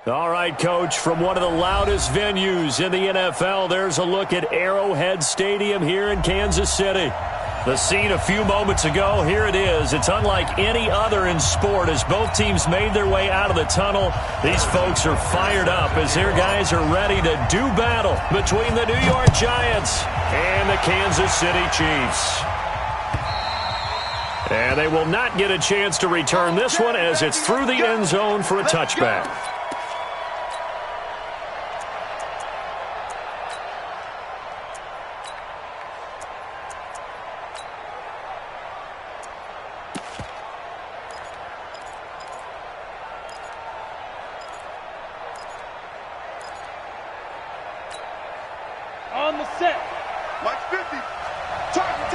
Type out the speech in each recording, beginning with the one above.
All right, Coach, from one of the loudest venues in the NFL, there's a look at Arrowhead Stadium here in Kansas City. The scene a few moments ago, here it is. It's unlike any other in sport as both teams made their way out of the tunnel. These folks are fired up as their guys are ready to do battle between the New York Giants and the Kansas City Chiefs. And they will not get a chance to return this one as it's through the end zone for a touchback. On the set. Watch 50. Target.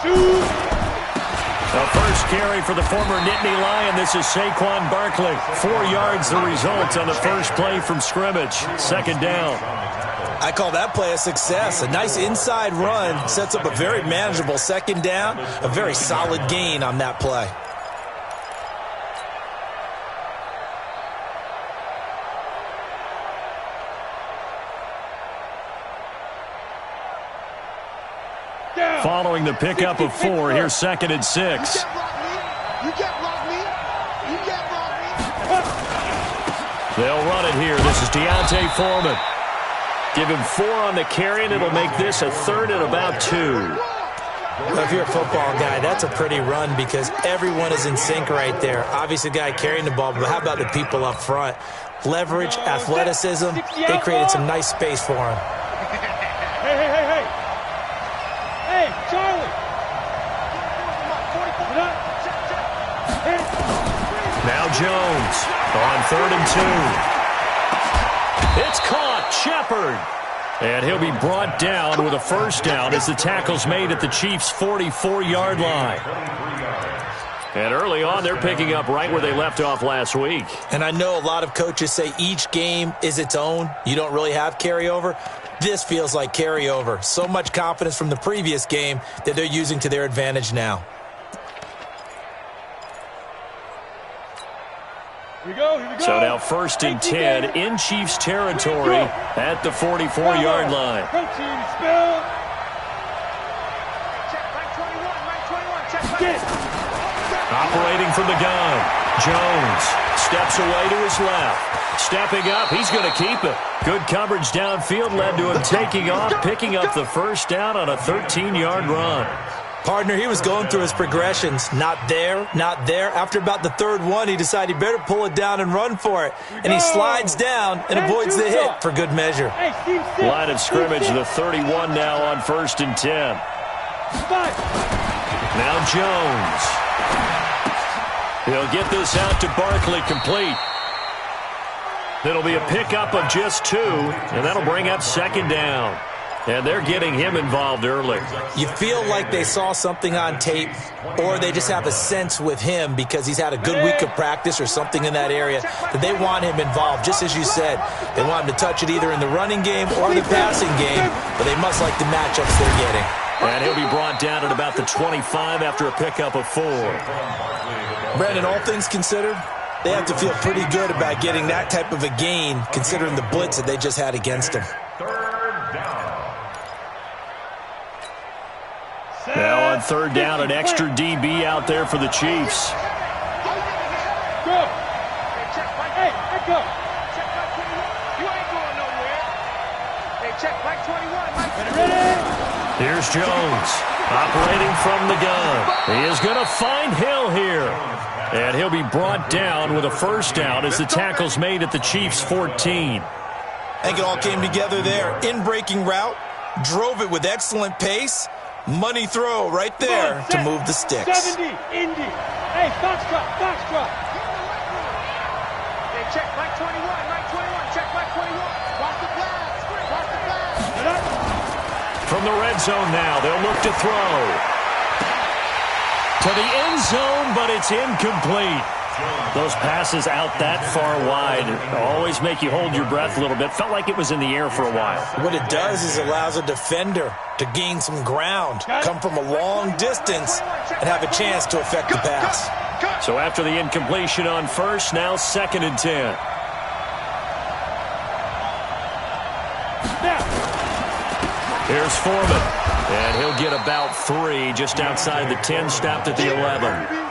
Shoot. The first carry for the former Nittany Lion. This is Saquon Barkley. 4 yards the result on the first play from scrimmage. Second down. I call that play a success. A nice inside run sets up a very manageable second down. A very solid gain on that play. Following the pickup of 4, here's 2nd and 6. You can't block me. They'll run it here. This is Deontay Foreman. Give him 4 on the carry, and it'll make this a 3rd and about 2. Well, if you're a football guy, that's a pretty run because everyone is in sync right there. Obviously, the guy carrying the ball, but how about the people up front? Leverage, athleticism, they created some nice space for him. Hey, Charlie! Now Jones on 3rd and 2. It's caught. Shepard. And he'll be brought down with a first down as the tackle's made at the Chiefs' 44-yard line. And early on, they're picking up right where they left off last week. And I know a lot of coaches say each game is its own. You don't really have carryover. This feels like carryover. So much confidence from the previous game that they're using to their advantage now. Here we go. So now 1st and 10 in Chiefs territory at the 44-yard line. Protein spill. Operating from the gun. Jones steps away to his left. Stepping up, he's going to keep it. Good coverage downfield led to him taking off, picking up the first down on a 13-yard run. Partner, he was going through his progressions. Not there, not there. After about the 3rd one, he decided he better pull it down and run for it. And he slides down and avoids the hit for good measure. Line of scrimmage, the 31 now on 1st and 10. Now Jones. He'll get this out to Barkley, complete. It'll be a pickup of just 2, and that'll bring up 2nd down. And they're getting him involved early. You feel like they saw something on tape, or they just have a sense with him because he's had a good week of practice or something in that area that they want him involved, just as you said. They want him to touch it either in the running game or the passing game, but they must like the matchups they're getting. And he'll be brought down at about the 25 after a pickup of 4. Brandon, all things considered, they have to feel pretty good about getting that type of a gain considering the blitz that they just had against them. Now on 3rd down, an extra DB out there for the Chiefs. Go. Hey, go. Check back 21. You ain't going nowhere. Hey, check back 21. Ready? Here's Jones operating from the gun. He is going to find Hill here. And he'll be brought down with a first down as the tackle's made at the Chiefs' 14. I think it all came together there. In-breaking route, drove it with excellent pace. Money throw right there to move the sticks. 70, Indy. Hey, Foxtrot. Hey, check back 21. Check back 21. Watch the pass. From the red zone now, they'll look to throw. To the end zone, but it's incomplete. Those passes out that far wide always make you hold your breath a little bit. Felt like it was in the air for a while. What it does is allows a defender to gain some ground, come from a long distance, and have a chance to affect the pass. So after the incompletion on first, now 2nd and 10. Here's Foreman, and he'll get about 3 just outside the 10, stopped at the 11.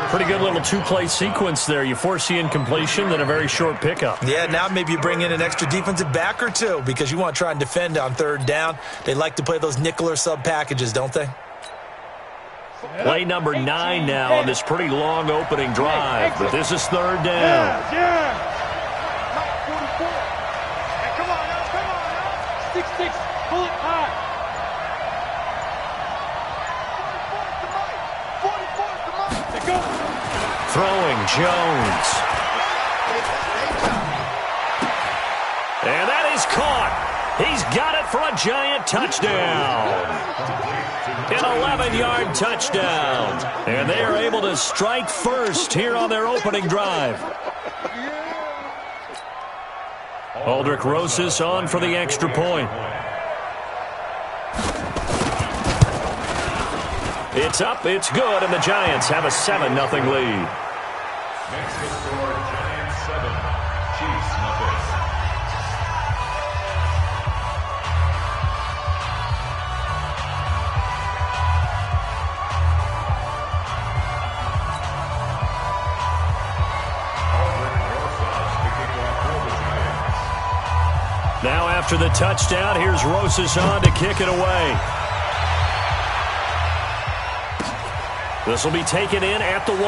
Pretty good little two-play sequence there. You force the incompletion, then a very short pickup. Yeah, now maybe you bring in an extra defensive back or two because you want to try and defend on 3rd down. They like to play those nickel or sub packages, don't they? Play number 9 now on this pretty long opening drive, but this is 3rd down. Yeah. 6-6, pull it high. Go. Throwing Jones. And that is caught. He's got it for a giant touchdown. An 11-yard touchdown. And they are able to strike first here on their opening drive. Aldrich Rosas on for the extra point. It's up, it's good, and the Giants have a 7-0 lead. Next to score, Giants 7, Chiefs nothing. Now after the touchdown, here's Rosas on to kick it away. This will be taken in at the 1.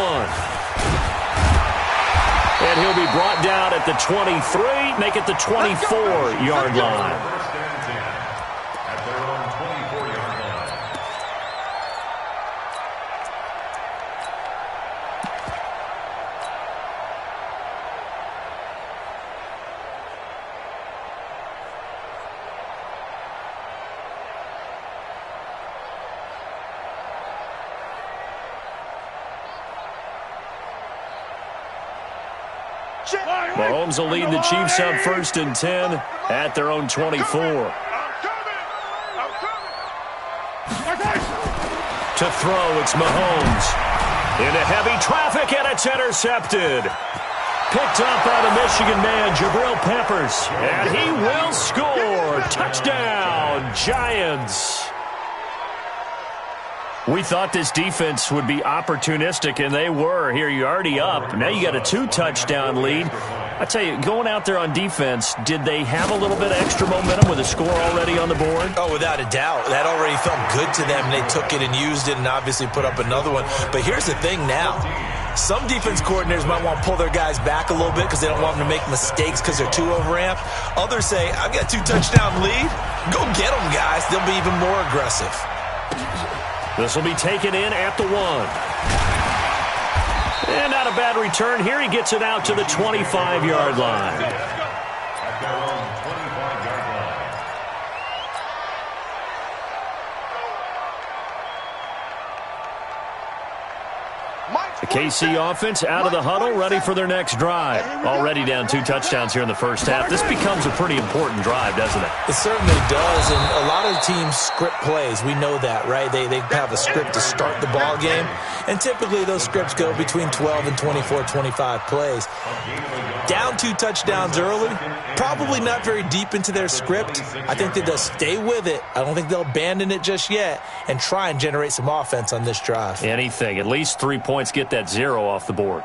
And he'll be brought down at the 23, make it the 24-yard line. First and 10 at their own 24-yard line. Mahomes will lead the Chiefs up 1st and 10 at their own 24. To throw, it's Mahomes. Into heavy traffic, and it's intercepted. Picked up by the Michigan man, Jabril Peppers. And he will score. Touchdown, Giants. We thought this defense would be opportunistic, and they were. Here, you're already up. Now you got a 2-touchdown lead. I tell you, going out there on defense, did they have a little bit of extra momentum with a score already on the board? Oh, without a doubt. That already felt good to them. They took it and used it and obviously put up another one. But here's the thing now. Some defense coordinators might want to pull their guys back a little bit because they don't want them to make mistakes because they're too overamped. Others say, I've got a 2-touchdown lead. Go get them, guys. They'll be even more aggressive. This will be taken in at the 1. And not a bad return. Here he gets it out to the 25-yard line. At their own 25-yard line. The KC offense out of the huddle, ready for their next drive. Already down 2 touchdowns here in the first half. This becomes a pretty important drive, doesn't it? It certainly does, and a lot of teams script plays. We know that, right? They have a script to start the ball game, and typically those scripts go between 12 and 24, 25 plays. Down 2 touchdowns early, probably not very deep into their script. I think that they'll stay with it. I don't think they'll abandon it just yet and try and generate some offense on this drive. Anything. At least 3 points, get that 0 off the board.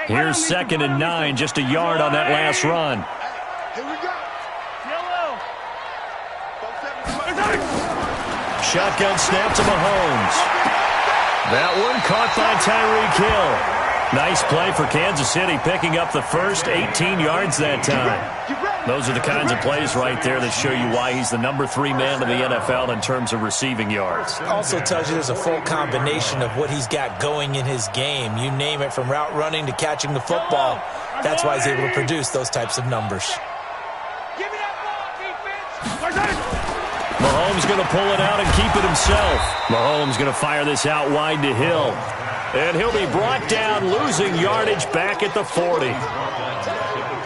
Here's 2nd and 9, just a yard on that last run. Here we go. Shotgun snap to Mahomes. That one caught by Tyreek Hill. Nice play for Kansas City, picking up the first 18 yards that time. Those are the kinds of plays right there that show you why he's the number 3 man in the NFL in terms of receiving yards. Also tells you there's a full combination of what he's got going in his game. You name it, from route running to catching the football. That's why he's able to produce those types of numbers. Give me that ball, defense. Mahomes going to pull it out and keep it himself. Mahomes going to fire this out wide to Hill. And he'll be brought down, losing yardage back at the 40.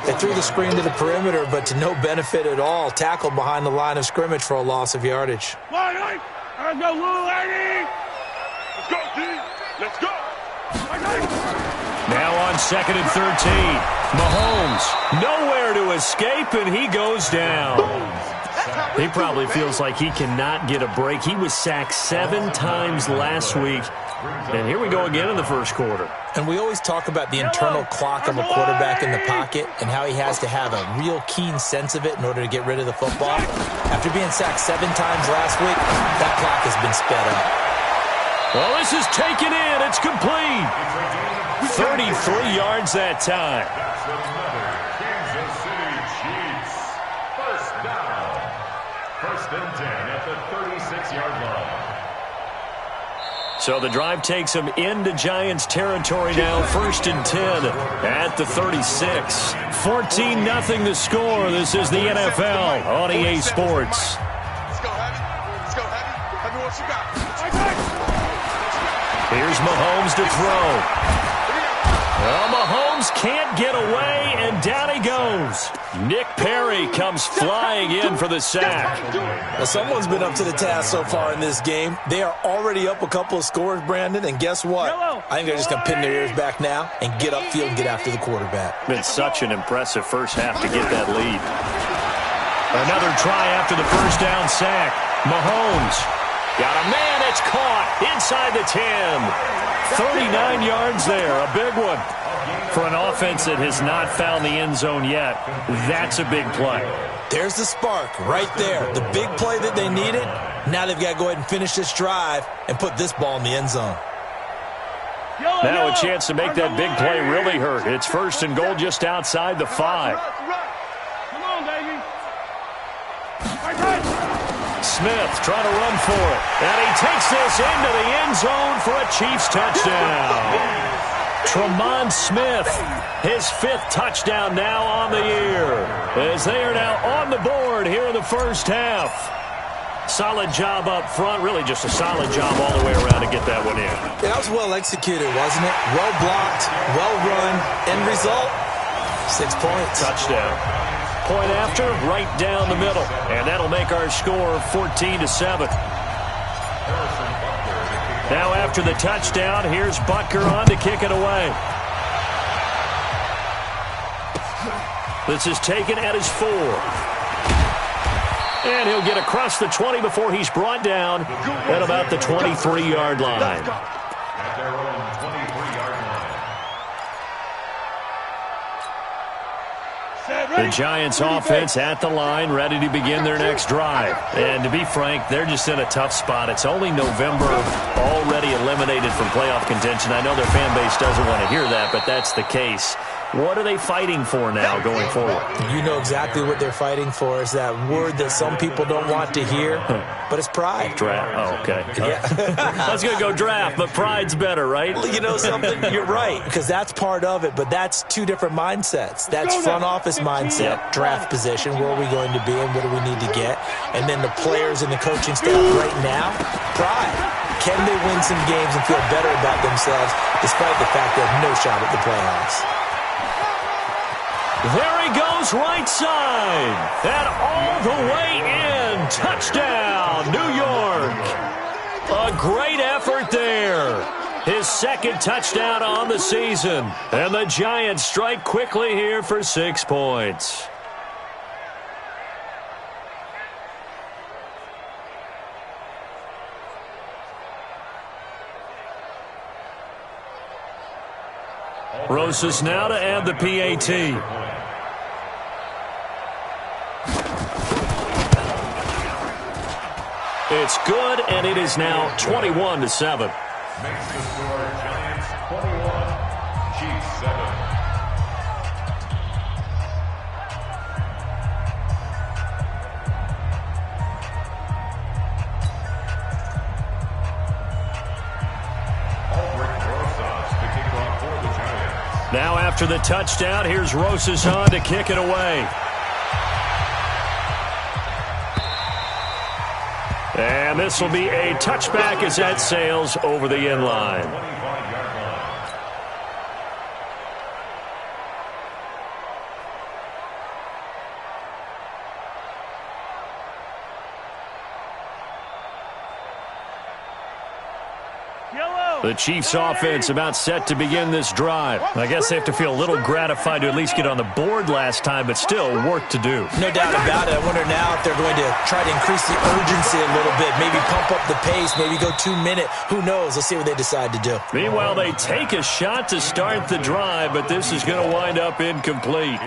They threw the screen to the perimeter, but to no benefit at all. Tackled behind the line of scrimmage for a loss of yardage. Let's go, little lady! Let's go, D! Let's go! Now on 2nd and 13. Mahomes, nowhere to escape, and he goes down. He probably feels like he cannot get a break. He was sacked 7 times last week. And here we go again in the first quarter. And we always talk about the internal clock of a quarterback in the pocket and how he has to have a real keen sense of it in order to get rid of the football. After being sacked 7 times last week, that clock has been sped up. Well, this is taken in. It's complete. 33 yards that time. That's another Kansas City Chiefs. First down. 1st and 10 at the 36-yard line. So the drive takes them into Giants territory now. 1st and 10 at the 36. 14-0 the score. This is the NFL on EA Sports. Let's go, Heavy. Let's go, Heavy. Heavy, what you got? Here's Mahomes to throw. Well, Mahomes can't get away, and down he goes. Nick Perry comes flying in for the sack. Now, someone's been up to the task so far in this game. They are already up a couple of scores, Brandon, and guess what? I think they're just going to pin their ears back now and get upfield and get after the quarterback. Been such an impressive first half to get that lead. Another try after the first down sack. Mahomes got a man. It's caught inside the 10. 39 yards there, a big one. For an offense that has not found the end zone yet, that's a big play. There's the spark right there. The big play that they needed. Now they've got to go ahead and finish this drive and put this ball in the end zone. Now a chance to make that big play really hurt. It's 1st and goal just outside the 5. Come on, baby. Smith trying to run for it. And he takes this into the end zone for a Chiefs touchdown. Tremont Smith, his 5th touchdown now on the year, as they are now on the board here in the first half. Solid job up front, really just a solid job all the way around to get that one in. Yeah, that was well executed, wasn't it? Well blocked, well run. End result, 6 points. Touchdown. Point after, right down the middle. And that'll make our score 14-7. Now after the touchdown, here's Butker on to kick it away. This is taken at his 4. And he'll get across the 20 before he's brought down at about the 23-yard line. At their own 23-yard line. The Giants offense at the line, ready to begin their next drive. And to be frank, they're just in a tough spot. It's only November, already eliminated from playoff contention. I know their fan base doesn't want to hear that, but that's the case. What are they fighting for now going forward? You know exactly what they're fighting for. Is that word that some people don't want to hear, but it's pride. Draft. Oh, okay. Yeah. I was going to go draft, but pride's better, right? Well, you know something? You're right, because that's part of it, but that's 2 different mindsets. That's front office mindset, draft position, where are we going to be and what do we need to get? And then the players and the coaching staff right now, pride. Can they win some games and feel better about themselves despite the fact they have no shot at the playoffs? There he goes, right side. And all the way in. Touchdown, New York. A great effort there. His 2nd touchdown on the season. And the Giants strike quickly here for 6 points. Rosas now to add the PAT. It's good, and it is now 21-7. Makes the score Giants 21, Chiefs 7. Now after the touchdown, here's Rosas on to kick it away. And this will be a touchback as that sails over the end line. The Chiefs offense about set to begin this drive. I guess they have to feel a little gratified to at least get on the board last time, but still work to do. No doubt about it. I wonder now if they're going to try to increase the urgency a little bit, maybe pump up the pace, maybe go 2 minute. Who knows? Let's see what they decide to do. Meanwhile, they take a shot to start the drive, but this is going to wind up incomplete.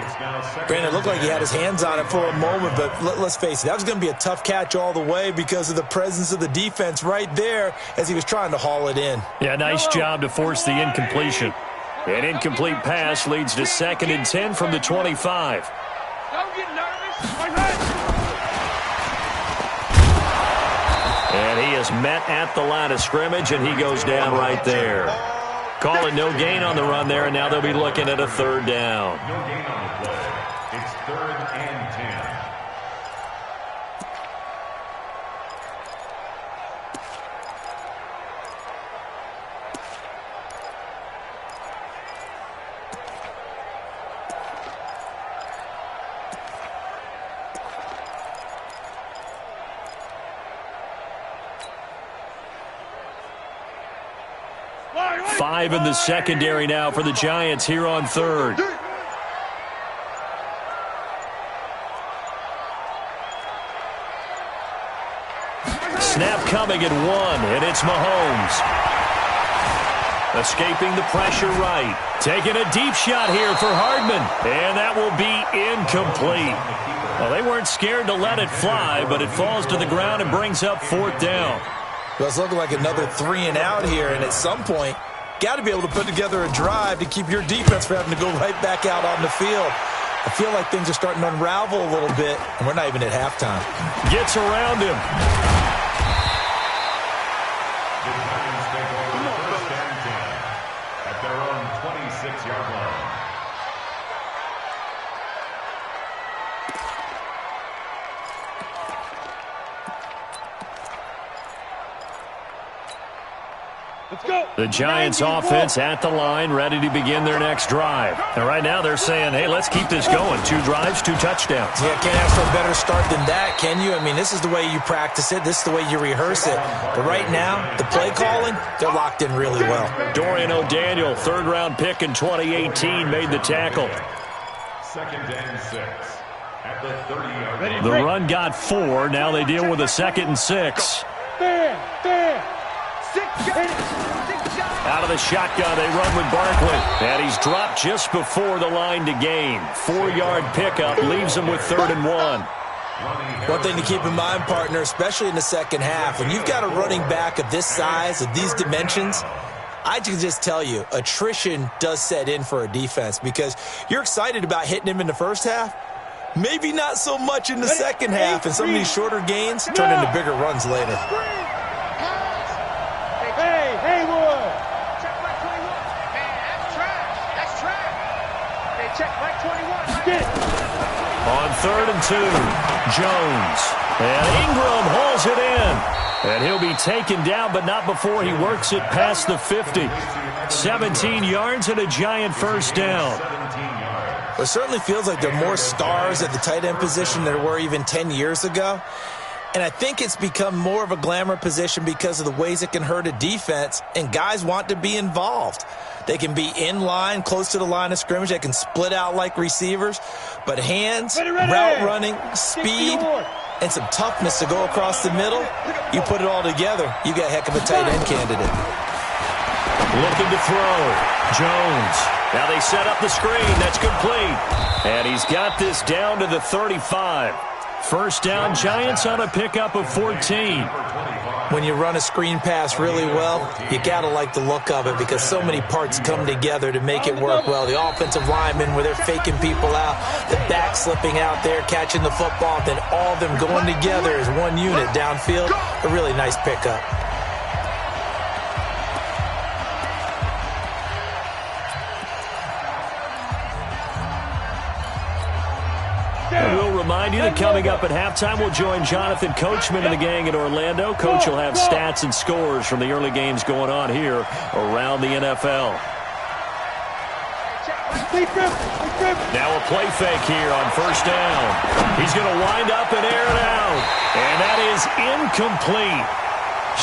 Granted, it looked like he had his hands on it for a moment, but let's face it, that was going to be a tough catch all the way because of the presence of the defense right there as he was trying to haul it in. Yeah, nice job to force the incompletion. An incomplete pass leads to 2nd and 10 from the 25. Don't get nervous. And he is met at the line of scrimmage, and he goes down right there. Call it no gain on the run there, and now they'll be looking at a 3rd down. No gain on the play. It's 3rd and 10. Five in the secondary now for the Giants here on 3rd. Snap coming at 1, and it's Mahomes. Escaping the pressure right. Taking a deep shot here for Hardman, and that will be incomplete. Well, they weren't scared to let it fly, but it falls to the ground and brings up 4th down. Well, it's looking like another 3 and out here, and at some point, got to be able to put together a drive to keep your defense from having to go right back out on the field. I feel like things are starting to unravel a little bit, and we're not even at halftime. Gets around him. The Giants take over 1st and 10 at their own 26-yard line. Let's go. The Giants offense at the line, ready to begin their next drive. And right now they're saying, hey, let's keep this going. 2 drives, 2 touchdowns. Yeah, can't ask for a better start than that, can you? I mean, this is the way you practice it. This is the way you rehearse it. But right now, the play calling, they're locked in really well. Dorian O'Daniel, 3rd-round pick in 2018, made the tackle. 2nd and 6 at the 30-yard line. The run got 4. Now they deal with a 2nd and 6. There. 6 shots. Out of the shotgun, they run with Barkley. And he's dropped just before the line to gain. 4-yard pickup leaves him with 3rd and 1. One thing to keep in mind, partner, especially in the second half, when you've got a running back of this size, of these dimensions, I can just tell you, attrition does set in for a defense because you're excited about hitting him in the first half. Maybe not so much in the second half, and some of these shorter gains turn into bigger runs later. Hey, boy. Check Mike 21. Man, that's trash. That's trash. Hey, check Mike 21. Get it. On 3rd and 2, Jones. And Ingram hauls it in. And he'll be taken down, but not before he works it past the 50. 17 yards and a Giant 1st down. It certainly feels like there are more stars at the tight end position than there were even 10 years ago. And I think it's become more of a glamour position because of the ways it can hurt a defense, and guys want to be involved. They can be in line, close to the line of scrimmage. They can split out like receivers. But hands, route running, speed, and some toughness to go across the middle, you put it all together, you got a heck of a tight end candidate. Looking to throw. Jones. Now they set up the screen. That's complete. And he's got this down to the 35. 1st down, Giants on a pickup of 14. When you run a screen pass really well, you got to like the look of it because so many parts come together to make it work well. The offensive linemen where they're faking people out, the back slipping out there, catching the football, then all of them going together as one unit downfield. A really nice pickup. And we'll remind remind you that coming up at halftime, we'll join Jonathan Coachman and the gang in Orlando. Coach will have stats and scores from the early games going on here around the NFL. Now a play fake here on first down. He's going to wind up and air it out. And that is incomplete.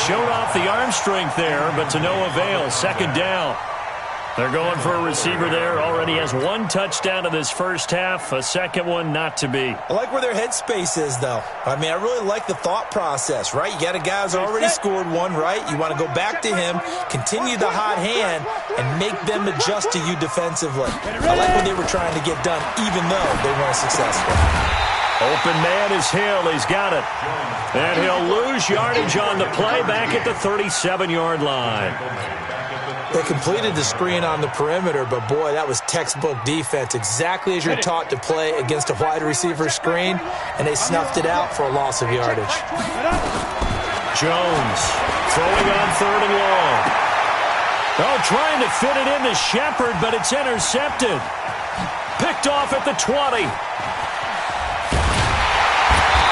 Showed off the arm strength there, but to no avail. Second down. They're going for a receiver there. Already has one touchdown in this first half. A second one not to be. I like where their headspace is, though. I mean, I really like the thought process, right? You got a guy who's already scored one, right? You want to go back to him, continue the hot hand, and make them adjust to you defensively. I like what they were trying to get done, even though they weren't successful. Open man is Hill. He's got it. And he'll lose yardage on the play back at the 37-yard line. They completed the screen on the perimeter, but, boy, that was textbook defense, exactly as you're taught to play against a wide receiver screen, and they snuffed it out for a loss of yardage. Jones throwing on third and long. Oh, trying to fit it into Shepard, but it's intercepted. Picked off at the 20.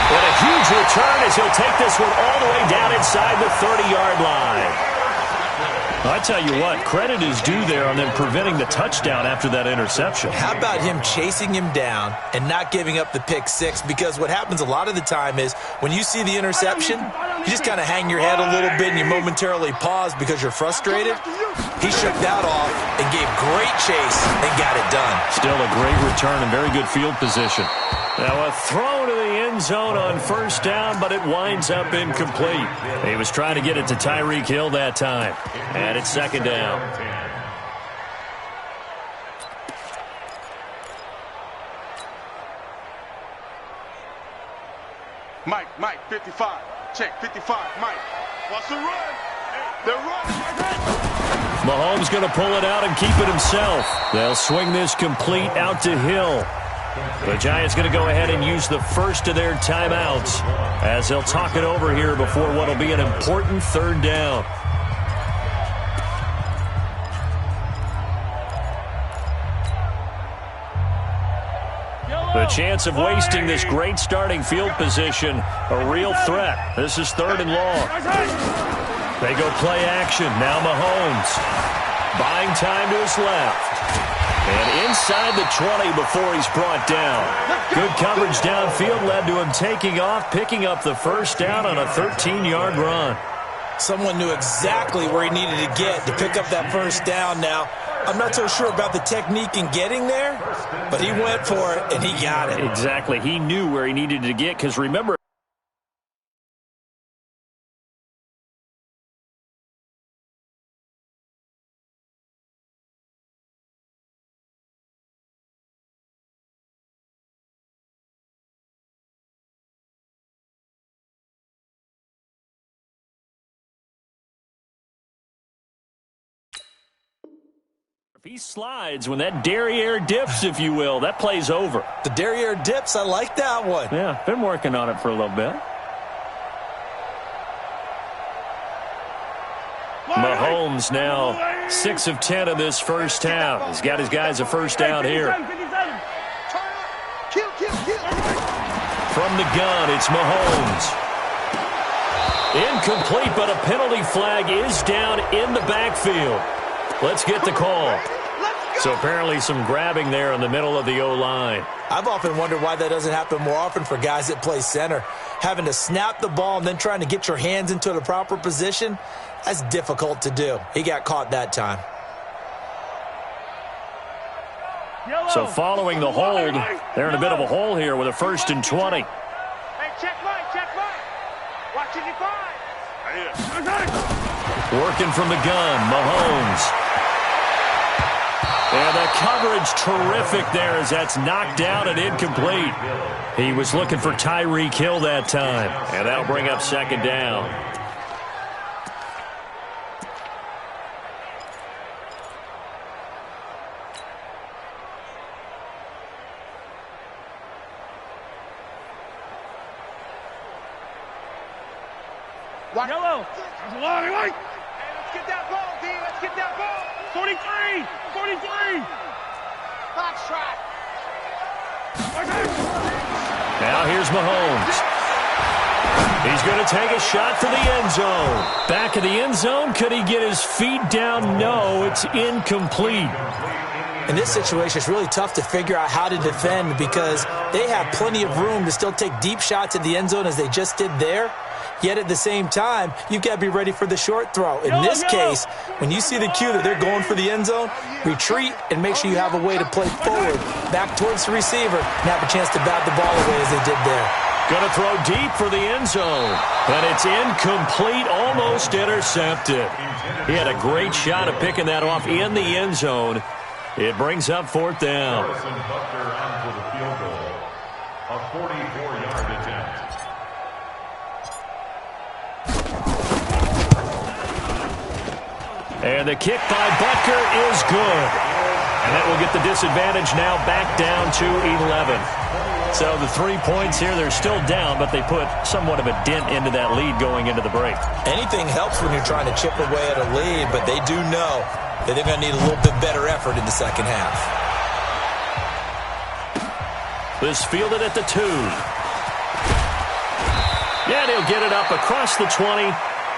And a huge return as he'll take this one all the way down inside the 30-yard line. I tell you what, credit is due there on them preventing the touchdown after that interception. How about him chasing him down and not giving up the pick six? Because what happens a lot of the time is when you see the interception, you just kind of hang your head a little bit and you momentarily pause because you're frustrated. He shook that off and gave great chase and got it done. Still a great return and very good field position. Now a throw to the end zone on first down, but it winds up incomplete. He was trying to get it to Tyreek Hill that time. And it's second down. Mike, 55. Check, 55, Mike. What's the run? They're running. Mahomes going to pull it out and keep it himself. They'll swing this complete out to Hill. The Giants going to go ahead and use the first of their timeouts as they'll talk it over here before what will be an important third down. The chance of wasting this great starting field position, a real threat. This is third and long. They go play action. Now Mahomes buying time to his left. And inside the 20 before he's brought down. Good coverage downfield led to him taking off, picking up the first down on a 13-yard run. Someone knew exactly where he needed to get to pick up that first down now. I'm not so sure about the technique in getting there, but he went for it, and he got it. Exactly. He knew where he needed to get, because remember, if he slides, when that derriere dips, if you will, that play's over. The derriere dips, I like that one. Yeah, been working on it for a little bit. Mahomes now 6 of 10 in this first half. He's got his guys a first down here. From the gun, it's Mahomes. Incomplete, but a penalty flag is down in the backfield. Let's get the call. So apparently some grabbing there in the middle of the O-line. I've often wondered why that doesn't happen more often for guys that play center. Having to snap the ball and then trying to get your hands into the proper position, that's difficult to do. He got caught that time. So following the hold, they're in a bit of a hole here with a 1st and 20. Hey, check Mike. Watch it, Working from the gun, Mahomes. And the coverage terrific there as that's knocked down and incomplete. He was looking for Tyreek Hill that time. And that'll bring up second down. Yellow. Hey, let's get that ball, D. Let's get that ball. 43. Box track. Now here's Mahomes. He's going to take a shot for the end zone. Back of the end zone. Could he get his feet down? No, it's incomplete. In this situation, it's really tough to figure out how to defend because they have plenty of room to still take deep shots at the end zone as they just did there. Yet at the same time, you've got to be ready for the short throw. In this case, when you see the cue that they're going for the end zone, retreat and make sure you have a way to play forward, back towards the receiver, and have a chance to bat the ball away as they did there. Going to throw deep for the end zone, but it's incomplete, almost intercepted. He had a great shot at picking that off in the end zone. It brings up fourth down. Harrison Butker on for the field goal. A 44-yard attempt. And the kick by Butker is good. And that will get the disadvantage now back down to 11. So the 3 points here, they're still down, but they put somewhat of a dent into that lead going into the break. Anything helps when you're trying to chip away at a lead, but they do know that they're going to need a little bit better effort in the second half. This fielded at the 2. Yeah, he'll get it up across the 20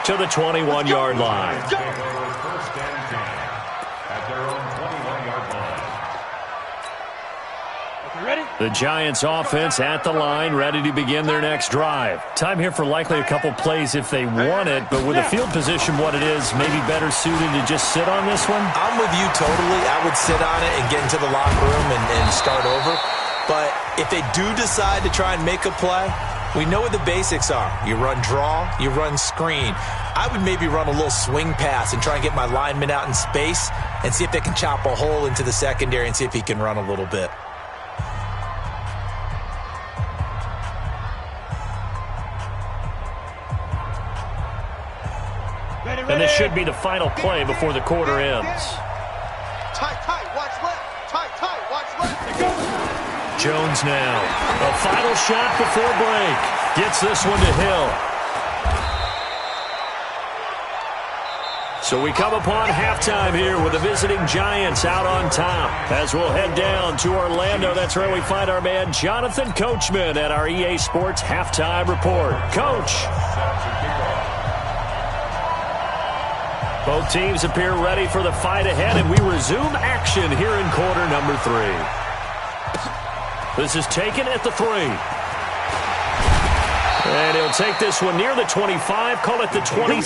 to the 21-yard line. First and 10 at their own 21-yard line. Ready? The Giants offense at the line, ready to begin their next drive. Time here for likely a couple plays if they want it, but with the field position what it is, maybe better suited to just sit on this one? I'm with you totally. I would sit on it and get into the locker room and start over. But if they do decide to try and make a play, we know what the basics are. You run draw, you run screen. I would maybe run a little swing pass and try and get my lineman out in space and see if they can chop a hole into the secondary and see if he can run a little bit. And this should be the final play before the quarter ends. Tight, watch left. Tight, watch left. Jones now. A final shot before break. Gets this one to Hill. So we come upon halftime here with the visiting Giants out on top. As we'll head down to Orlando, that's where we find our man Jonathan Coachman at our EA Sports Halftime Report. Coach. Both teams appear ready for the fight ahead, and we resume action here in quarter number 3. This is taken at the 3. And he'll take this one near the 25, call it the 20.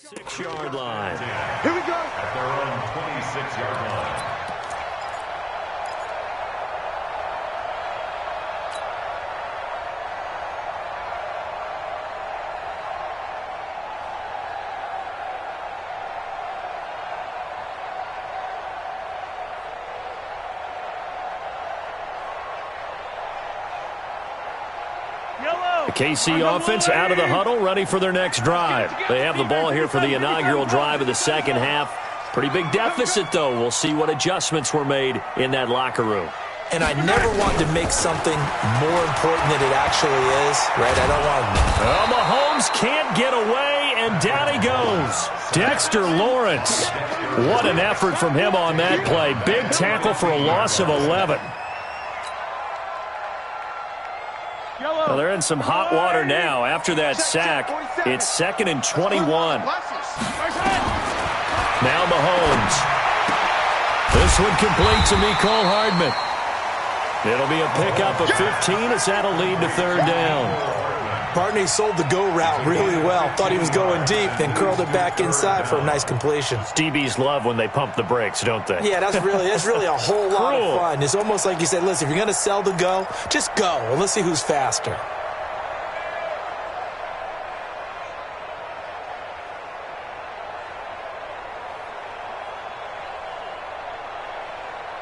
Six-yard line. Here we go. At their own 26-yard line. The KC offense out of the huddle, ready for their next drive. They have the ball here for the inaugural drive of the second half. Pretty big deficit, though. We'll see what adjustments were made in that locker room. And I never want to make something more important than it actually is, right? I don't want to. Well, Mahomes can't get away, and down he goes. Dexter Lawrence. What an effort from him on that play. Big tackle for a loss of 11. Well, they're in some hot water now. After that sack, it's 2nd and 21. Now Mahomes. This one complete to Mecole Hardman. It'll be a pickup of 15 as that'll lead to third down. Partner, he sold the go route really well. Thought he was going deep, then curled it back inside for a nice completion. DBs love when they pump the brakes, don't they? Yeah, that's really a whole lot of fun. It's almost like you said, listen, if you're going to sell the go, just go. And let's see who's faster.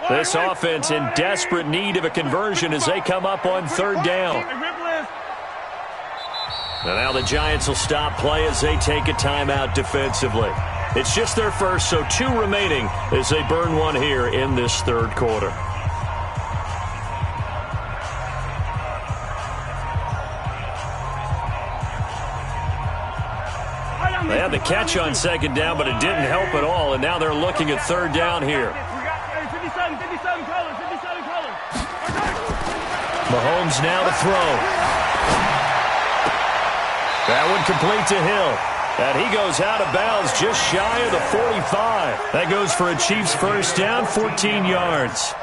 This offense in desperate need of a conversion as they come up on third down. And now the Giants will stop play as they take a timeout defensively. It's just their first, so 2 remaining as they burn one here in this third quarter. They had the catch on second down, but it didn't help at all, and now they're looking at third down here. 57 colors. Mahomes now to throw. That one complete to Hill. And he goes out of bounds just shy of the 45. That goes for a Chiefs first down, 14 yards.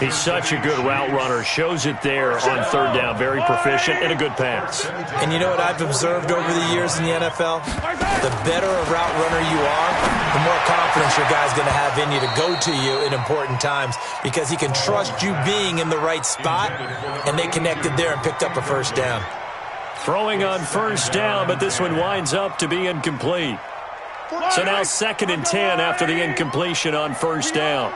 He's such a good route runner. Shows it there on third down. Very proficient and a good pass. And you know what I've observed over the years in the NFL? The better a route runner you are, the more confidence your guy's going to have in you to go to you in important times because he can trust you being in the right spot, and they connected there and picked up a first down. Throwing on first down, but this one winds up to be incomplete. So now 2nd and 10 after the incompletion on first down.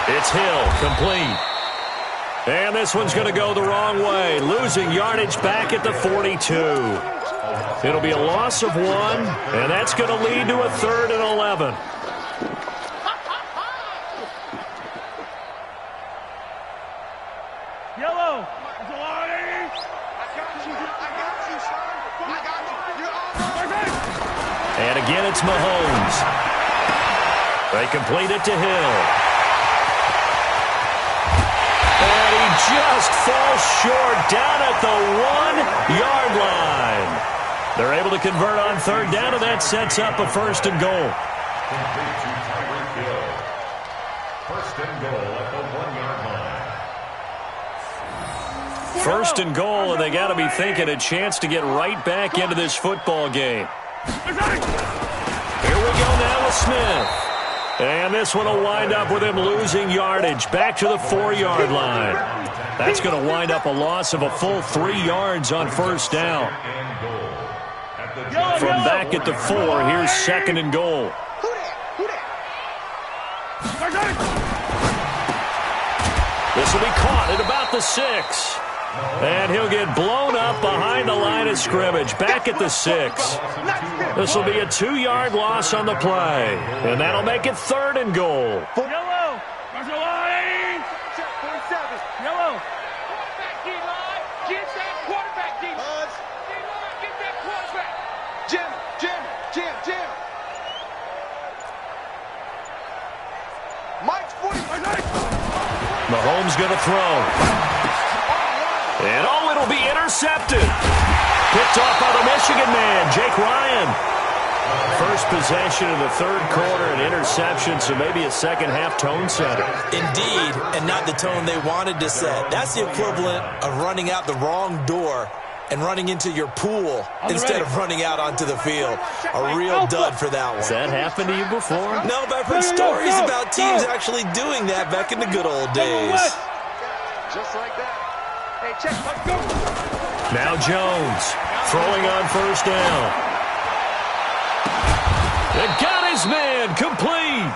It's Hill, complete. And this one's going to go the wrong way, losing yardage back at the 42. It'll be a loss of 1, and that's going to lead to a 3rd and 11. Yellow. And again, it's Mahomes. They complete it to Hill. And he just falls short down at the 1-yard line. They're able to convert on third down, and that sets up a 1st and goal. First and goal at the 1-yard line. 1st and goal, and they got to be thinking a chance to get right back into this football game. Here we go now with Smith. And this one will wind up with him losing yardage back to the 4-yard line. That's going to wind up a loss of a full 3 yards on first down. From back at the 4, here's 2nd and goal. This will be caught at about the 6. And he'll get blown up behind the line of scrimmage, back at the 6. This will be a 2-yard loss on the play. And that'll make it 3rd and goal. Yellow. Yellow. Get that quarterback, D-line. D-line, get that quarterback. Jim. Mike's 40. Mahomes going to throw. And it'll be intercepted. Picked off by the Michigan man, Jake Ryan. First possession of the third quarter, an interception, so maybe a second-half tone setter. Indeed, and not the tone they wanted to set. That's the equivalent of running out the wrong door and running into your pool instead of running out onto the field. A real dud for that one. Has that happened to you before? No, but I've heard stories about teams actually doing that back in the good old days. Just like that. Hey, check. Let's go. Now Jones throwing on first down. It got his man complete.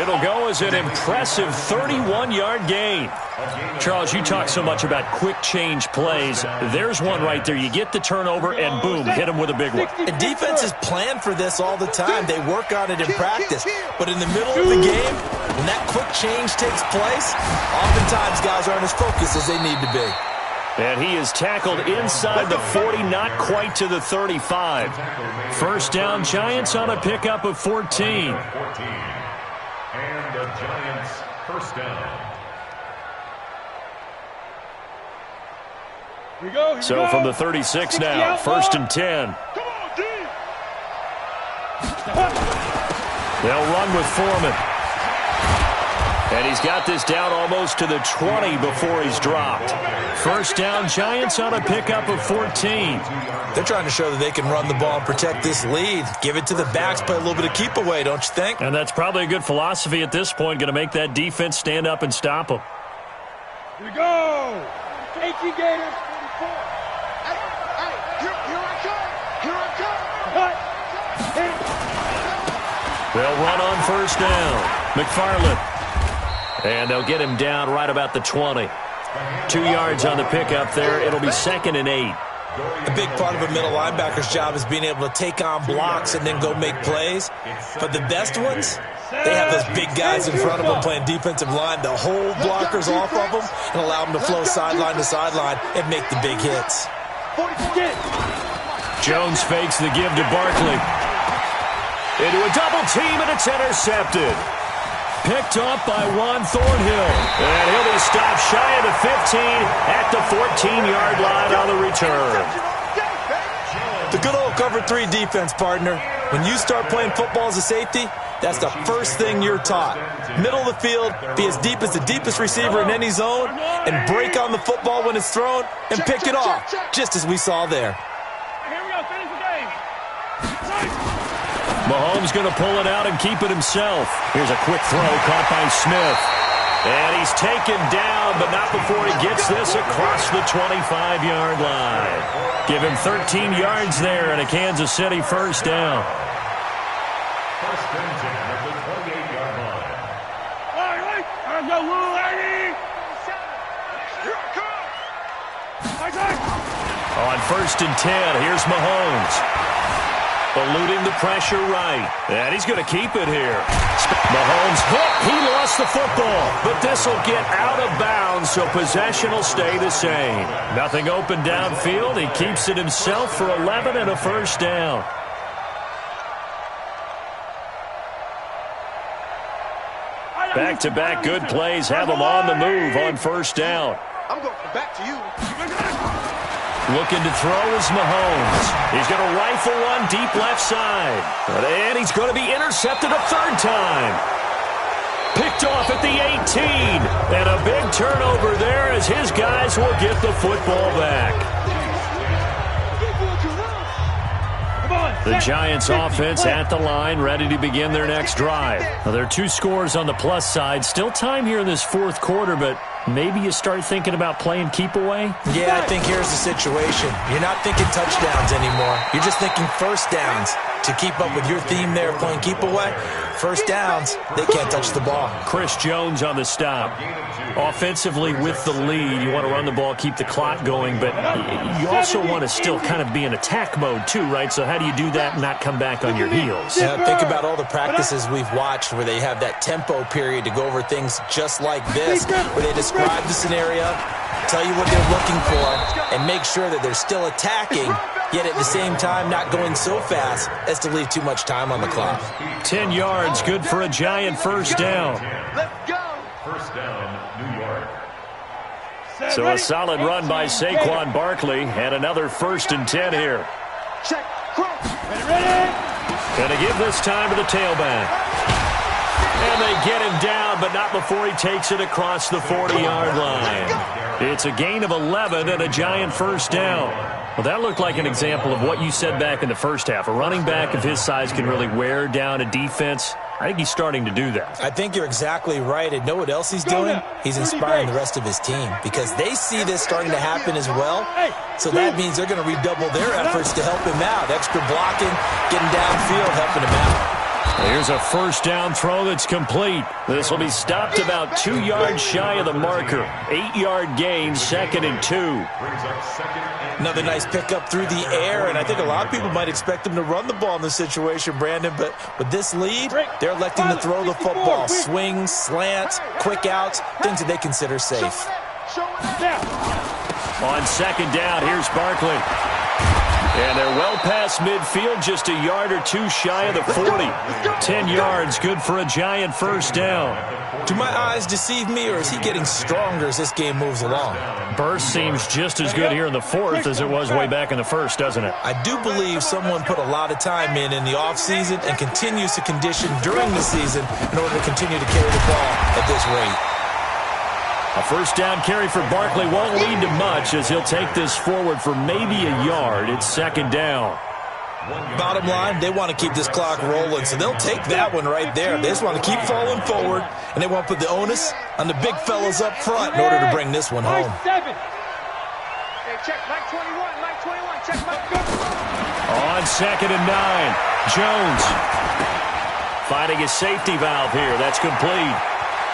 It'll go as an impressive 31-yard gain. Charles, you talk so much about quick change plays. There's one right there. You get the turnover, and boom, hit him with a big one. And defenses plan for this all the time. They work on it in practice. But in the middle of the game, when that quick change takes place, oftentimes guys aren't as focused as they need to be. And he is tackled inside the 40, not quite to the 35. First down, Giants on a pickup of 14. And the Giants first down. So from the 36 now, 1st and 10. They'll run with Foreman. And he's got this down almost to the 20 before he's dropped. 1st down, Giants on a pickup of 14. They're trying to show that they can run the ball and protect this lead. Give it to the backs, play a little bit of keep away, don't you think? And that's probably a good philosophy at this point, going to make that defense stand up and stop them. Here we go. Take you, Gators. Here I come. They'll run on 1st down. McFarland. And they'll get him down right about the 20. 2 yards on the pickup there. It'll be 2nd and 8. A big part of a middle linebacker's job is being able to take on blocks and then go make plays. But the best ones, they have those big guys in front of them playing defensive line. They'll hold blockers off of them and allow them to flow sideline to sideline and make the big hits. Jones fakes the give to Barkley. Into a double team, and it's intercepted. Picked up by Juan Thornhill. And he'll be stopped shy of the 15 at the 14-yard line on the return. The good old cover 3 defense, partner. When you start playing football as a safety, that's the first thing you're taught. Middle of the field, be as deep as the deepest receiver in any zone, and break on the football when it's thrown and pick it off, just as we saw there. Here we go. Finish the game. Mahomes going to pull it out and keep it himself. Here's a quick throw caught by Smith. And he's taken down, but not before he gets this across the 25-yard line. Give him 13 yards there and a Kansas City 1st down. 1st and 10 at the 28-yard line. All right, let's go, little lady. Here I come. On 1st and 10, here's Mahomes. Eluding the pressure right. And he's going to keep it here. Mahomes hit. He lost the football. But this will get out of bounds, so possession will stay the same. Nothing open downfield. He keeps it himself for 11 and a 1st down. Back-to-back good plays have him on the move on 1st down. I'm going back to you. Looking to throw is Mahomes. He's going to rifle one deep left side. And he's going to be intercepted a 3rd time. Picked off at the 18. And a big turnover there as his guys will get the football back. The Giants offense at the line, ready to begin their next drive. Now, there are 2 scores on the plus side. Still time here in this 4th quarter, but maybe you start thinking about playing keep away? Yeah, I think here's the situation. You're not thinking touchdowns anymore. You're just thinking 1st downs. To keep up with your theme there, playing keep away, 1st downs, they can't touch the ball. Chris Jones on the stop. Offensively with the lead, you want to run the ball, keep the clock going, but you also want to still kind of be in attack mode too, right? So how do you do that and not come back on your heels? Yeah, think about all the practices we've watched where they have that tempo period to go over things just like this, where they describe the scenario, tell you what they're looking for, and make sure that they're still attacking, yet at the same time not going so fast as to leave too much time on the clock. 10 yards, good for a Giant 1st down. Let's go. 1st down, New York. So a solid run by Saquon Barkley, and another 1st and 10 here. Check. Cross. Going to give this time to the tailback. And they get him down, but not before he takes it across the 40-yard line. It's a gain of 11 and a Giant 1st down. Well, that looked like an example of what you said back in the 1st half. A running back of his size can really wear down a defense. I think he's starting to do that. I think you're exactly right. And know what else he's doing? He's inspiring the rest of his team because they see this starting to happen as well. So that means they're going to redouble their efforts to help him out. Extra blocking, getting downfield, helping him out. Here's a 1st down throw that's complete. This will be stopped about 2 yards shy of the marker. 8-yard gain, 2nd and 2. Another nice pickup through the air, and I think a lot of people might expect them to run the ball in this situation, Brandon, but with this lead, they're electing to throw the football. Swings, slants, quick outs, things that they consider safe. On 2nd down, here's Barkley. And they're well past midfield, just a yard or two shy of the 40. 10 yards, good for a Giant first down. Do my eyes deceive me, or is he getting stronger as this game moves along? Burst seems just as good here in the fourth as it was way back in the first, doesn't it? I do believe someone put a lot of time in the offseason and continues to condition during the season in order to continue to carry the ball at this rate. A first down carry for Barkley won't lead to much as he'll take this forward for maybe a yard. It's second down. Bottom line, they want to keep this clock rolling, so they'll take that one right there. They just want to keep falling forward, and they want to put the onus on the big fellas up front in order to bring this one home. Hey, check, Mike 21, check, Mike, go. On second and 9, Jones finding a safety valve here. That's complete.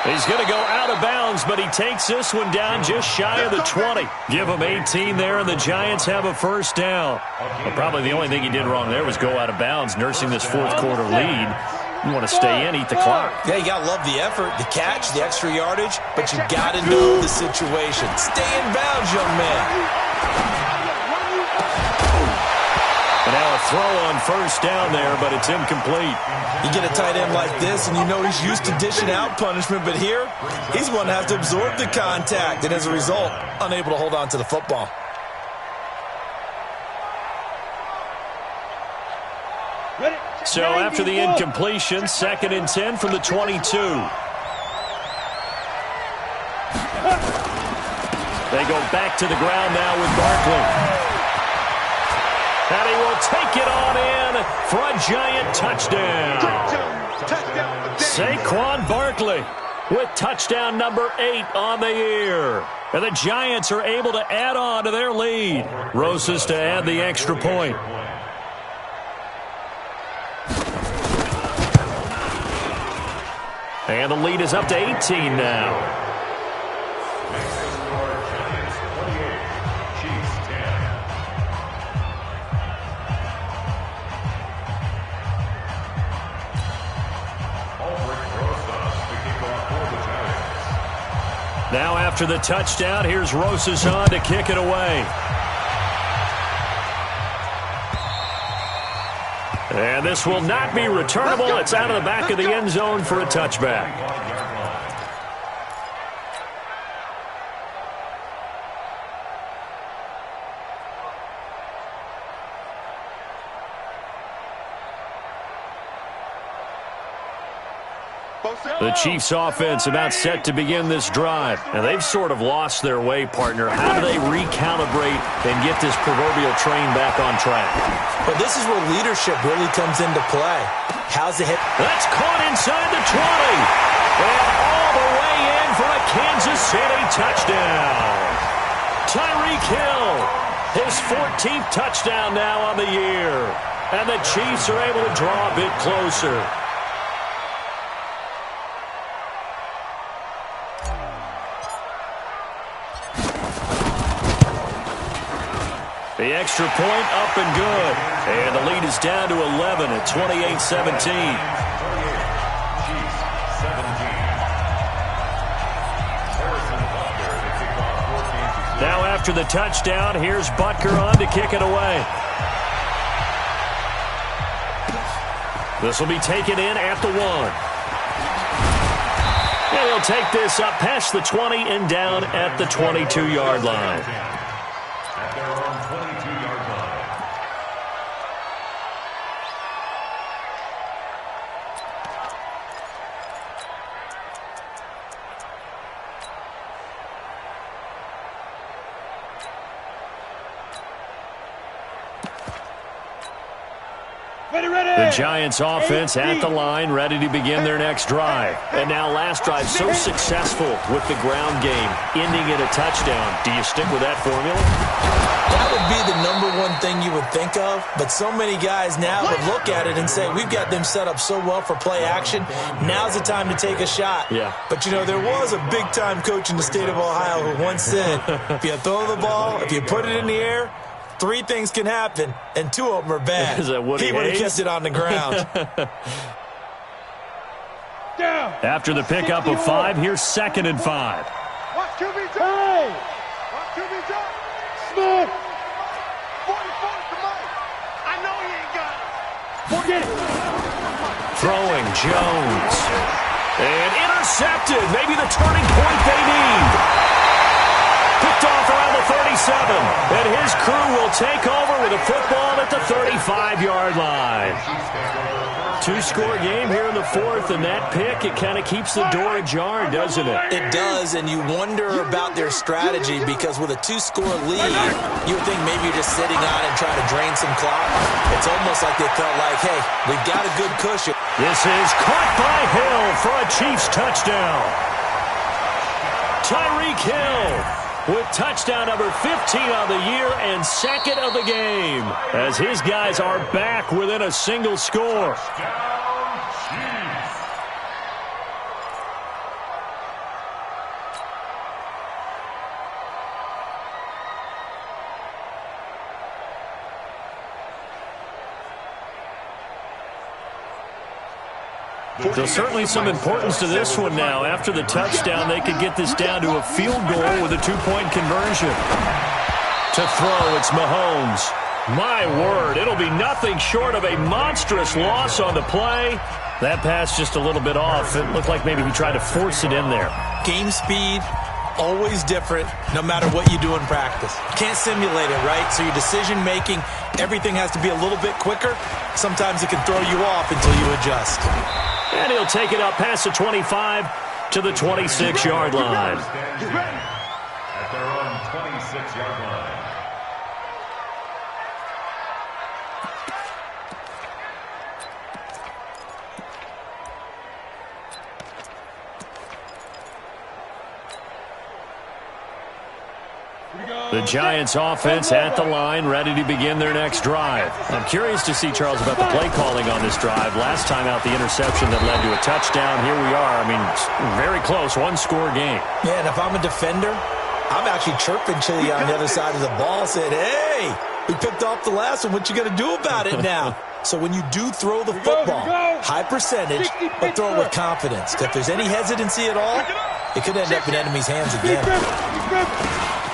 He's going to go out of bounds, but he takes this one down just shy of the 20. Give him 18 there, and the Giants have a first down. Well, probably the only thing he did wrong there was go out of bounds, nursing this fourth quarter lead. You want to stay in, eat the clock. Yeah, you got to love the effort, the catch, the extra yardage, but you got to know the situation. Stay in bounds, young man. And now a throw on first down there, but it's incomplete. You get a tight end like this, and you know he's used to dishing out punishment, but here, he's one that has to absorb the contact, and as a result, unable to hold on to the football. So after the incompletion, second and 10 from the 22. They go back to the ground now with Barkley. And he will take it on in for a Giant touchdown. Saquon Barkley with touchdown number 8 on the year. And the Giants are able to add on to their lead. Rosas to add the extra point. And the lead is up to 18 now. Now after the touchdown, here's Rosas on to kick it away. And this will not be returnable. It's out of the back of the end zone for a touchback. The Chiefs offense about set to begin this drive. And they've sort of lost their way, partner. How do they recalibrate and get this proverbial train back on track? But this is where leadership really comes into play. How's the hit? That's caught inside the 20. And all the way in for a Kansas City touchdown. Tyreek Hill, his 14th touchdown now on the year. And the Chiefs are able to draw a bit closer. The extra point up and good. And the lead is down to 11 at 28-17. Now after the touchdown, here's Butker on to kick it away. This will be taken in at the 1. And he'll take this up past the 20 and down at the 22-yard line. The Giants offense at the line, ready to begin their next drive. And now last drive so successful with the ground game, ending in a touchdown. Do you stick with that formula? That would be the #1 thing you would think of, but so many guys now would look at it and say, we've got them set up so well for play action, now's the time to take a shot. Yeah. But, you know, there was a big-time coach in the state of Ohio who once said, if you throw the ball, if you put it in the air, 3 things can happen, and 2 of them are bad. Is that Woody He would have Hayes? kept it on the ground. After the pickup of 5, here's second and 5. Watch QB drop. Watch QB drop. Smith. 44 to Mike. Throwing Jones. And intercepted. Maybe the turning point they need. Picked off around the 37. And his crew will take over with a football at the 35-yard line. Two-score game here in the fourth, and that pick, it kind of keeps the door ajar, doesn't it? It does, and you wonder about their strategy because with a two-score lead, you would think maybe you're just sitting on and trying to drain some clock. It's almost like they felt like, hey, we've got a good cushion. This is caught by Hill for a Chiefs touchdown. Tyreek Hill with touchdown number 15 on the year and second of the game as his guys are back within a single score. There's certainly some importance to this one now. After the touchdown, they could get this down to a field goal with a two-point conversion. To throw, it's Mahomes. My word, it'll be nothing short of a monstrous loss on the play. That pass just a little bit off. It looked like maybe he tried to force it in there. Game speed, always different, no matter what you do in practice. Can't simulate it, right? So your decision-making, everything has to be a little bit quicker. Sometimes it can throw you off until you adjust. And he'll take it up past the 25 to the 26-yard line. At their own 26-yard line. The Giants offense at the line, ready to begin their next drive. I'm curious to see, Charles, about the play calling on this drive. Last time out, the interception that led to a touchdown. Here we are. I mean, very close, one-score game. Yeah, and if I'm a defender, I'm actually chirping Chili on the other side of the ball, saying, hey, we picked off the last one. What you going to do about it now? So when you do throw the football, high percentage, but throw it with confidence. If there's any hesitancy at all, it could end up in enemy's hands again.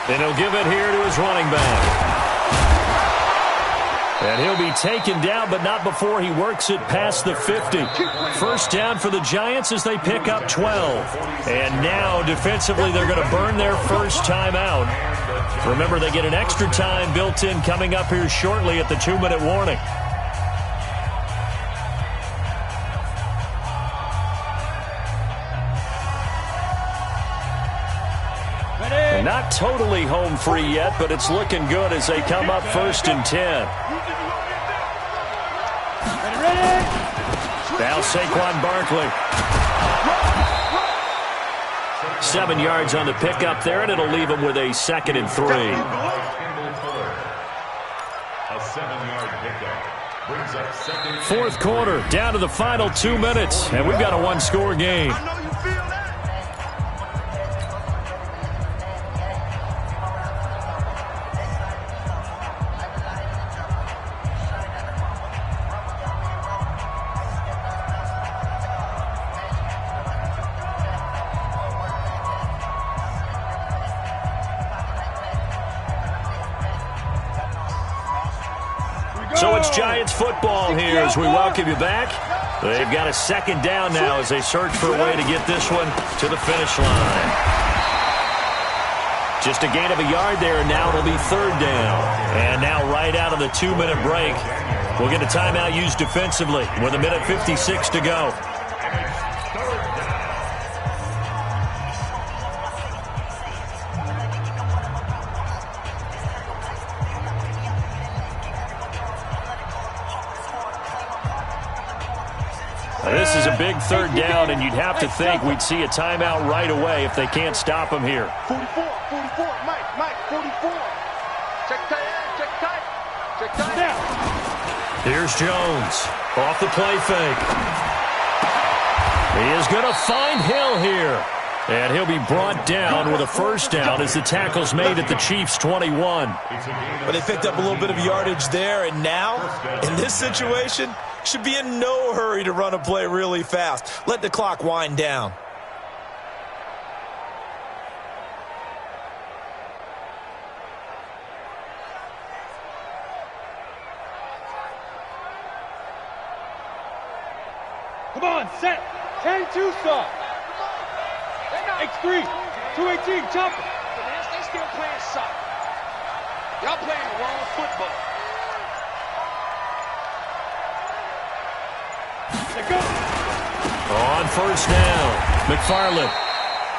And he'll give it here to his running back. And he'll be taken down, but not before he works it past the 50. First down for the Giants as they pick up 12. And now, defensively, they're going to burn their first time out. Remember, they get an extra time built in coming up here shortly at the 2-minute warning. Not totally home free yet, but it's looking good as they come up 1st and 10. Now Saquon Barkley. 7 yards on the pickup there, and it'll leave him with a 2nd and 3. A 7-yard pickup brings up 2nd. Fourth quarter, down to the final 2 minutes, and we've got a one-score game. So it's Giants football here as we welcome you back. They've got a 2nd down now as they search for a way to get this one to the finish line. Just a gain of a yard there, and now it'll be 3rd down. And now right out of the 2-minute break, we'll get a timeout used defensively with 1:56 to go. This is a big 3rd down, and you'd have to think we'd see a timeout right away if they can't stop him here. 44, Mike, 44. Check tight. Here's Jones off the play fake. He is going to find Hill here. And he'll be brought down with a 1st down as the tackle's made at the Chiefs' 21. But they picked up a little bit of yardage there, and now, in this situation, should be in no hurry to run a play really fast. Let the clock wind down. Come on, set. 10-2 soft. X3. 218, chopper. They still playing soft. Y'all playing the wrong football. Let go. On first down, McFarland.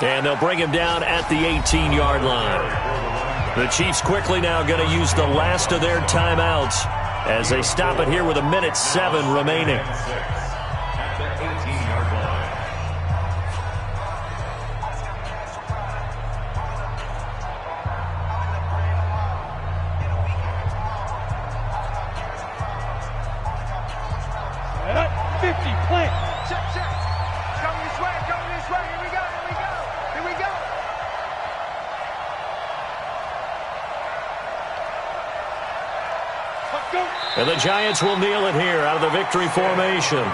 And they'll bring him down at the 18-yard line. The Chiefs quickly now going to use the last of their timeouts as they stop it here with 1:07 remaining. At the 18-yard line. Set up. 50, plant. Check, check. Come this way, come this way. Here we go, here we go. Here we go. Let's go. And the Giants will kneel it here out of the victory formation.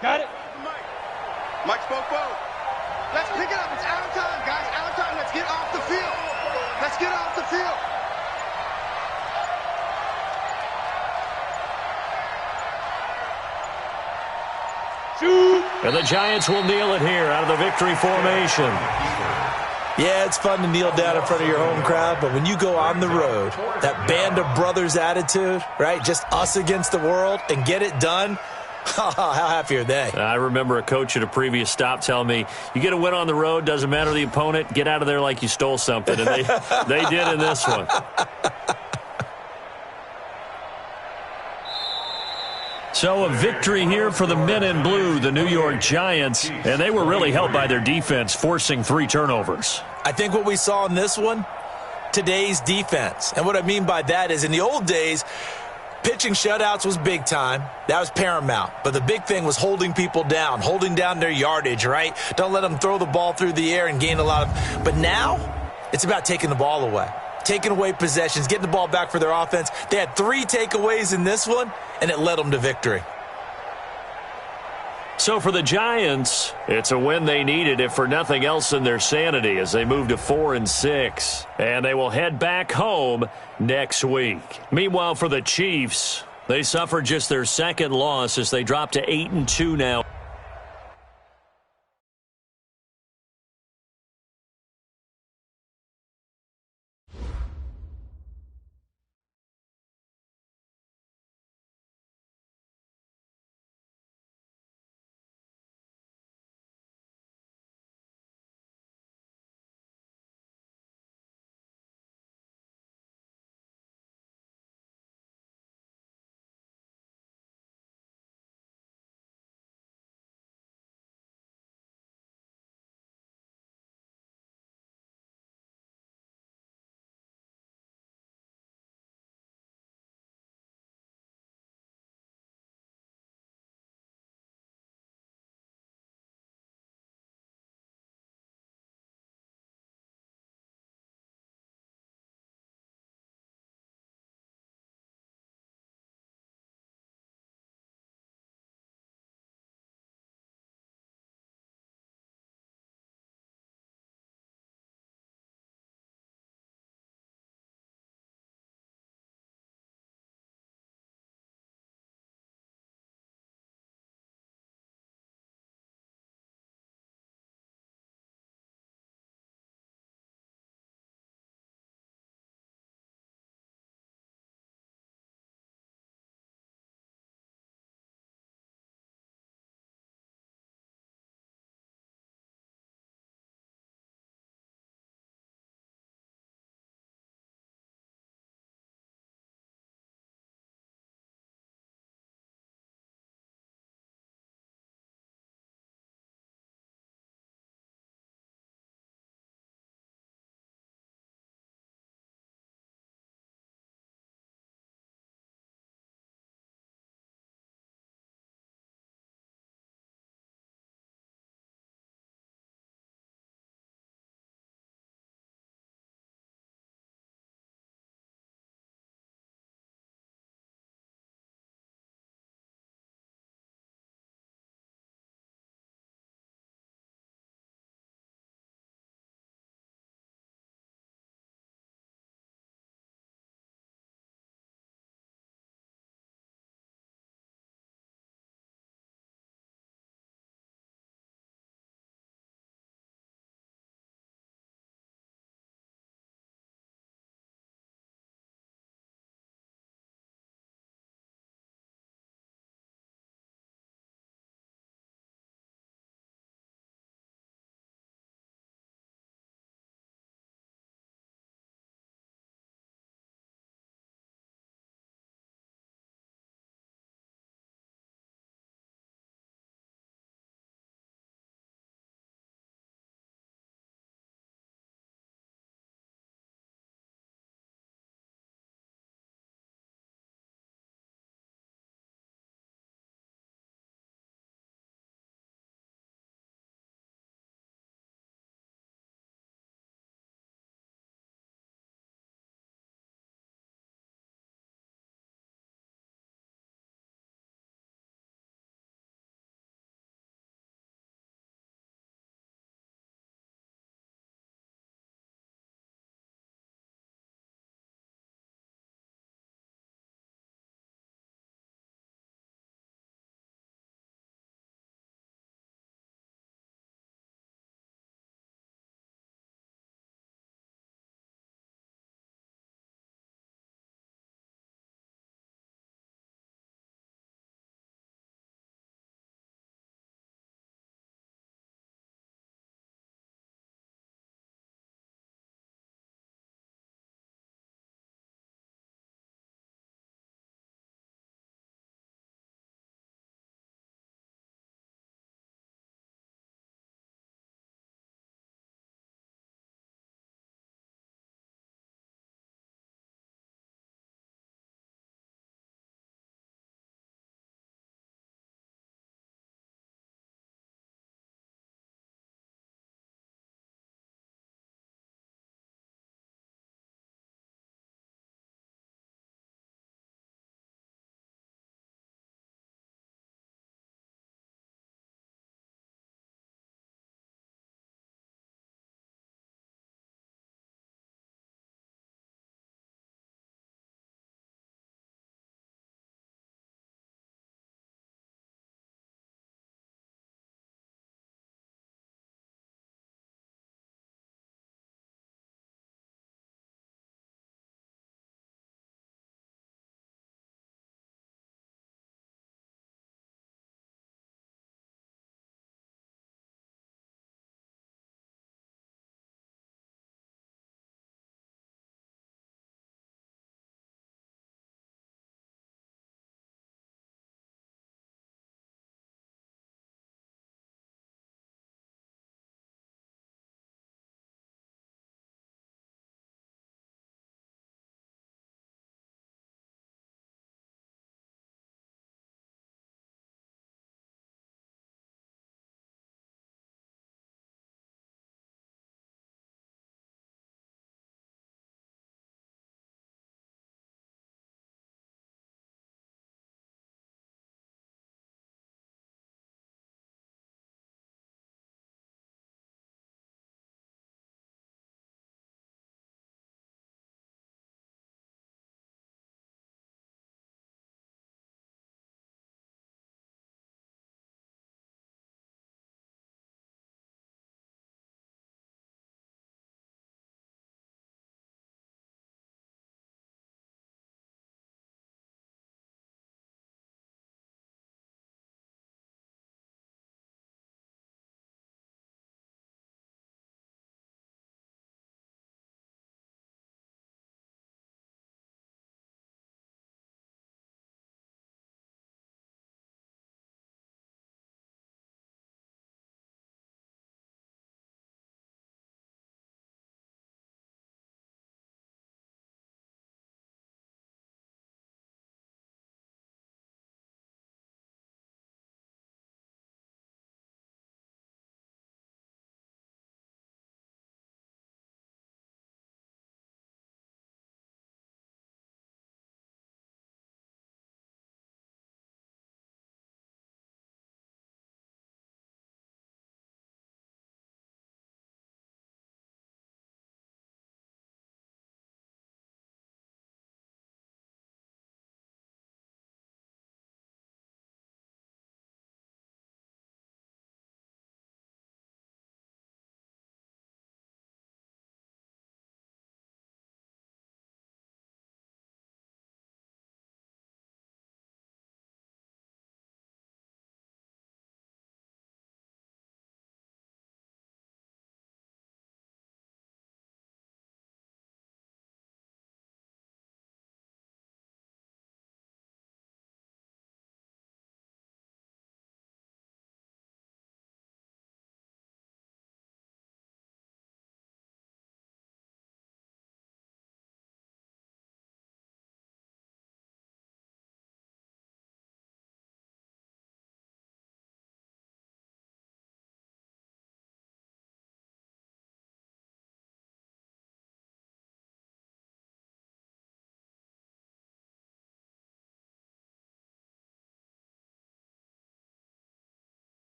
Got it. Mike spoke forward. Let's pick it up. It's out of time, guys. Out of time. Let's get off the field. Let's get off the field. Shoot. And the Giants will kneel it here out of the victory formation. Yeah, it's fun to kneel down in front of your home crowd, but when you go on the road, that band of brothers attitude, right, just us against the world, and get it done, how happy are they? I remember a coach at a previous stop telling me, you get a win on the road, doesn't matter the opponent, get out of there like you stole something. And they did in this one. So a victory here for the men in blue, the New York Giants, and they were really helped by their defense, forcing 3 turnovers. I think what we saw in this one, today's defense. And what I mean by that is in the old days, pitching shutouts was big time. That was paramount. But the big thing was holding people down, holding down their yardage, right? Don't let them throw the ball through the air and gain a lot of... But now, it's about taking the ball away. Taking away possessions, getting the ball back for their offense. They had 3 takeaways in this one, and it led them to victory. So for the Giants, it's a win they needed, if for nothing else than their sanity, as they move to 4-6. And they will head back home next week. Meanwhile, for the Chiefs, they suffered just their second loss as they drop to 8-2 now.